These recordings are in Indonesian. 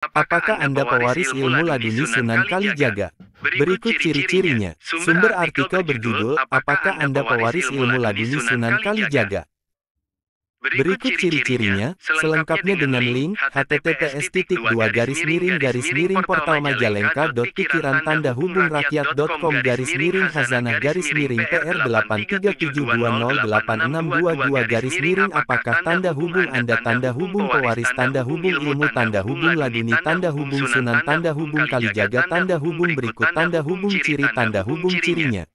Apakah Anda pewaris ilmu laduni Sunan Kalijaga? Berikut ciri-cirinya. Sumber artikel berjudul, Apakah Anda pewaris ilmu laduni Sunan Kalijaga? Berikut ciri-cirinya, selengkapnya dengan link, https://pikirantandah-hazanah-pr837208622 apakah tanda hubung Anda tanda hubung pewaris tanda hubung ilmu tanda hubung laduni tanda hubung Sunan tanda hubung Kalijaga tanda hubung berikut tanda hubung ciri tanda hubung cirinya.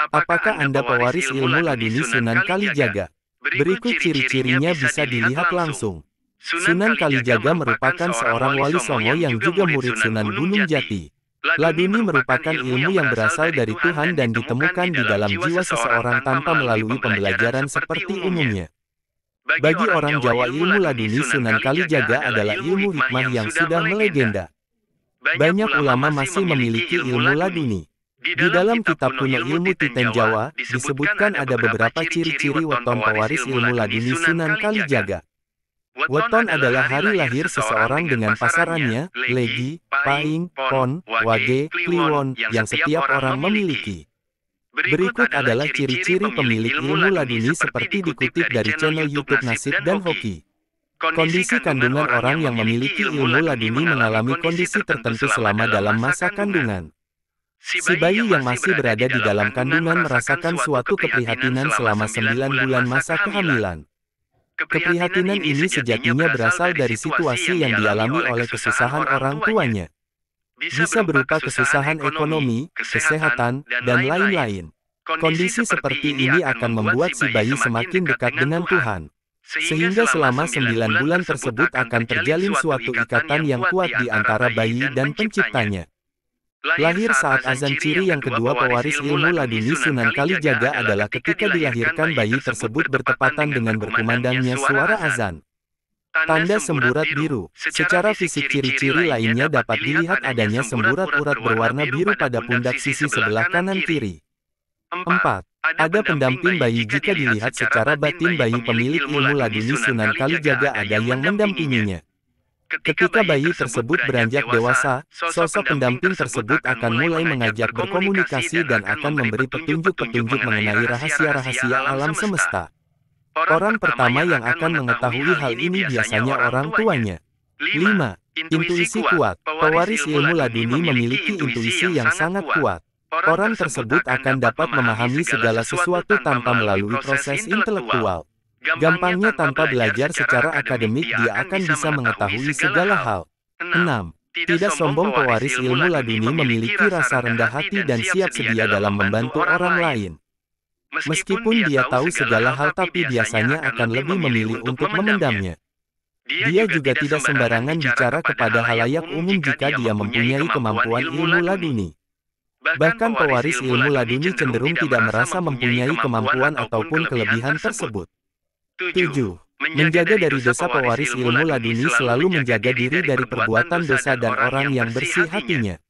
Apakah Anda pewaris ilmu laduni Sunan Kalijaga? Berikut ciri-cirinya bisa dilihat langsung. Sunan Kalijaga merupakan seorang wali songo yang juga murid Sunan Gunung Jati. Laduni merupakan ilmu yang berasal dari Tuhan dan ditemukan di dalam jiwa seseorang tanpa melalui pembelajaran seperti umumnya. Bagi orang Jawa, ilmu laduni Sunan Kalijaga adalah ilmu hikmah yang sudah melegenda. Banyak ulama masih memiliki ilmu laduni. Di dalam kitab kuno ilmu Titen Jawa, disebutkan ada beberapa ciri-ciri weton pewaris ilmu laduni Sunan Kalijaga. Weton adalah hari lahir seseorang dengan pasarannya, legi, pahing, pon, wage, kliwon, yang setiap orang memiliki. Berikut adalah ciri-ciri pemilik ilmu laduni seperti dikutip dari channel YouTube Nasib dan Hoki. Kondisi kandungan orang yang memiliki ilmu laduni mengalami kondisi tertentu selama dalam masa kandungan. Si bayi yang masih berada di dalam kandungan merasakan suatu keprihatinan selama 9 bulan masa kehamilan. Keprihatinan ini sejatinya berasal dari situasi yang dialami oleh kesusahan orang tuanya. Bisa berupa kesusahan ekonomi, kesehatan, dan lain-lain. Kondisi seperti ini akan membuat si bayi semakin dekat dengan Tuhan. Sehingga selama 9 bulan tersebut akan terjalin suatu ikatan yang kuat di antara bayi dan penciptanya. Lahir saat azan. Ciri yang kedua pewaris ilmu laduni Sunan Kalijaga adalah ketika dilahirkan bayi tersebut bertepatan dengan berkumandangnya suara azan. Tanda semburat biru. Secara fisik ciri-ciri lainnya dapat dilihat adanya semburat urat berwarna biru pada pundak sisi sebelah kanan kiri. 4. Ada pendamping bayi. Jika dilihat secara batin, bayi pemilik ilmu laduni Sunan Kalijaga ada yang mendampinginya. Ketika bayi tersebut beranjak dewasa, sosok pendamping tersebut akan mulai mengajak berkomunikasi dan akan memberi petunjuk-petunjuk mengenai rahasia-rahasia alam semesta. Orang pertama yang akan mengetahui hal ini biasanya orang tuanya. 5. Intuisi kuat. Pewaris ilmu laduni memiliki intuisi yang sangat kuat. Orang tersebut akan dapat memahami segala sesuatu tanpa melalui proses intelektual. Gampangnya tanpa belajar secara akademik dia akan bisa mengetahui segala hal. 6. Tidak sombong. Pewaris ilmu laduni memiliki rasa rendah hati dan siap sedia dalam membantu orang lain. Meskipun dia tahu segala hal tapi biasanya akan lebih memilih untuk memendamnya. Dia juga tidak sembarangan bicara kepada halayak umum jika dia mempunyai kemampuan ilmu laduni. Bahkan pewaris ilmu laduni cenderung tidak merasa mempunyai kemampuan ataupun kelebihan tersebut. 7. Menjaga dari dosa. Pewaris ilmu laduni selalu menjaga diri dari perbuatan dosa dan orang yang bersih hatinya.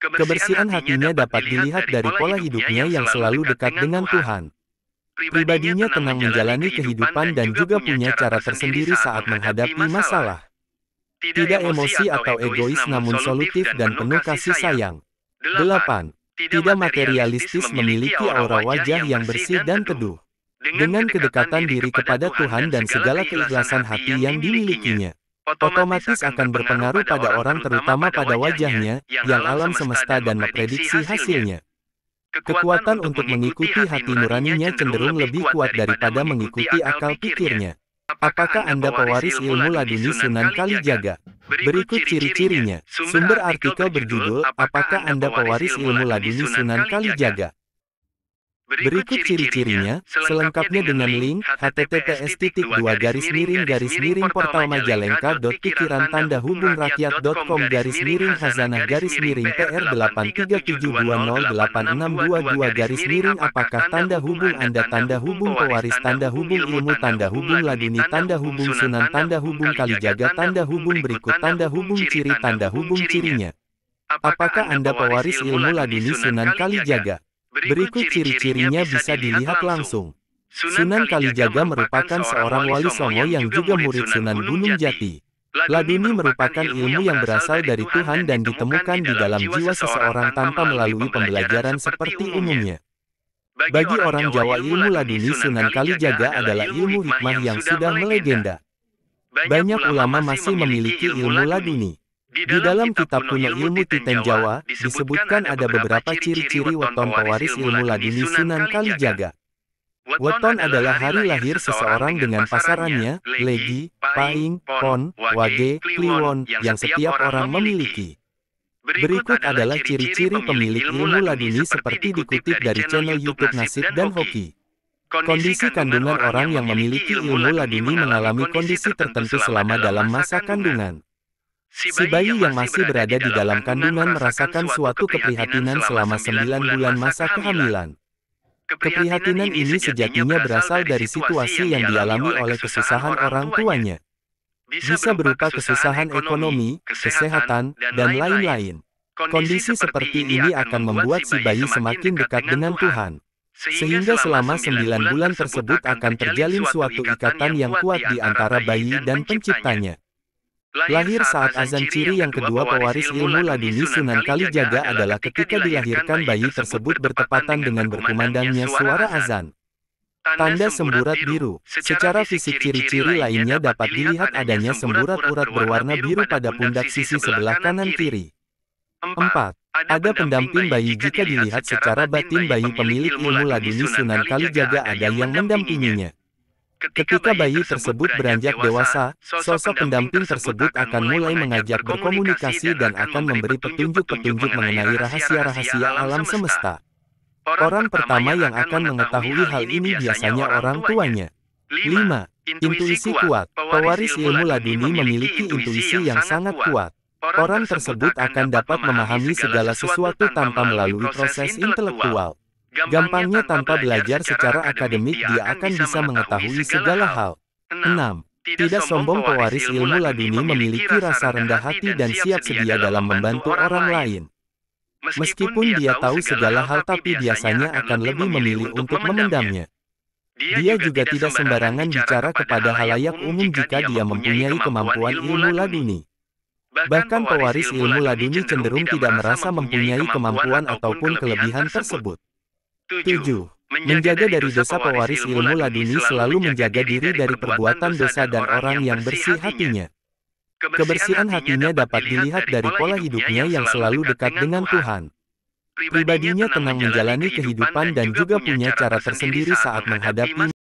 Kebersihan hatinya dapat dilihat dari pola hidupnya yang selalu dekat dengan Tuhan. Pribadinya tenang menjalani kehidupan dan juga punya cara tersendiri saat menghadapi masalah. Tidak emosi atau egois namun solutif dan penuh kasih sayang. 8. Tidak materialistis, memiliki aura wajah yang bersih dan teduh. Dengan kedekatan diri kepada Tuhan dan segala keikhlasan hati yang dimilikinya, otomatis akan berpengaruh pada orang terutama pada wajahnya, yang alam semesta dan memprediksi hasilnya. Kekuatan untuk mengikuti hati nuraninya cenderung lebih kuat daripada mengikuti akal pikirnya. Apakah Anda pewaris ilmu laduni Sunan Kalijaga? Berikut ciri-cirinya. Sumber artikel berjudul, Apakah Anda pewaris ilmu laduni Sunan Kalijaga? Berikut ciri-cirinya, selengkapnya dengan link, https://pikirantandah-hazanah-pr837208622 apakah tanda hubung Anda tanda hubung pewaris tanda hubung ilmu tanda hubung laduni tanda hubung Sunan tanda hubung Kalijaga tanda hubung berikut tanda hubung ciri tanda hubung cirinya. Apakah Anda pewaris ilmu laduni Sunan Kalijaga? Berikut ciri-cirinya bisa dilihat langsung. Sunan Kalijaga merupakan seorang wali songo yang juga murid Sunan Gunung Jati. Laduni merupakan ilmu yang berasal dari Tuhan dan ditemukan di dalam jiwa seseorang tanpa melalui pembelajaran seperti umumnya. Bagi orang Jawa, ilmu laduni Sunan Kalijaga adalah ilmu hikmah yang sudah melegenda. Banyak ulama masih memiliki ilmu laduni. Di dalam kitab kuno Ilmu Titen Jawa, disebutkan ada beberapa ciri-ciri weton pewaris ilmu laduni Sunan Kalijaga. Weton adalah hari lahir seseorang dengan pasarannya, legi, pahing, pon, wage, kliwon, yang setiap orang memiliki. Berikut adalah ciri-ciri pemilik ilmu laduni seperti dikutip dari channel YouTube Nasib dan Hoki. Kondisi kandungan orang yang memiliki ilmu laduni mengalami kondisi tertentu selama dalam masa kandungan. Si bayi yang masih berada di dalam kandungan merasakan suatu keprihatinan selama 9 bulan masa kehamilan. Keprihatinan ini sejatinya berasal dari situasi yang dialami oleh kesusahan orang tuanya. Bisa berupa kesusahan ekonomi, kesehatan, dan lain-lain. Kondisi seperti ini akan membuat si bayi semakin dekat dengan Tuhan. Sehingga selama 9 bulan tersebut akan terjalin suatu ikatan yang kuat di antara bayi dan penciptanya. Lahir saat azan. Ciri yang kedua pewaris ilmu laduni Sunan Kalijaga adalah ketika dilahirkan bayi tersebut bertepatan dengan berkumandangnya suara azan. Tanda semburat biru. Secara fisik ciri-ciri lainnya dapat dilihat adanya semburat urat berwarna biru pada pundak sisi sebelah kanan kiri. 4. Ada pendamping bayi. Jika dilihat secara batin, bayi pemilik ilmu laduni Sunan Kalijaga ada yang mendampinginya. Ketika bayi tersebut beranjak dewasa, sosok pendamping tersebut akan mulai mengajak berkomunikasi dan akan memberi petunjuk-petunjuk mengenai rahasia-rahasia alam semesta. Orang pertama yang akan mengetahui hal ini biasanya orang tuanya. 5. Intuisi kuat. Pewaris ilmu laduni memiliki intuisi yang sangat kuat. Orang tersebut akan dapat memahami segala sesuatu tanpa melalui proses intelektual. Gampangnya tanpa belajar secara akademik dia akan bisa mengetahui segala hal. 6. Tidak sombong. Pewaris ilmu laduni memiliki rasa rendah hati dan siap sedia dalam membantu orang lain. Meskipun dia tahu segala hal, tapi biasanya akan lebih memilih untuk memendamnya. Dia juga tidak sembarangan bicara kepada halayak umum jika dia mempunyai kemampuan ilmu laduni. Bahkan pewaris ilmu laduni cenderung tidak merasa mempunyai kemampuan ataupun kelebihan tersebut. 7. Menjaga dari dosa. Pewaris ilmu laduni selalu menjaga diri dari perbuatan dosa dan orang yang bersih hatinya. Kebersihan hatinya dapat dilihat dari pola hidupnya yang selalu dekat dengan Tuhan. Pribadinya tenang menjalani kehidupan dan juga punya cara tersendiri saat menghadapi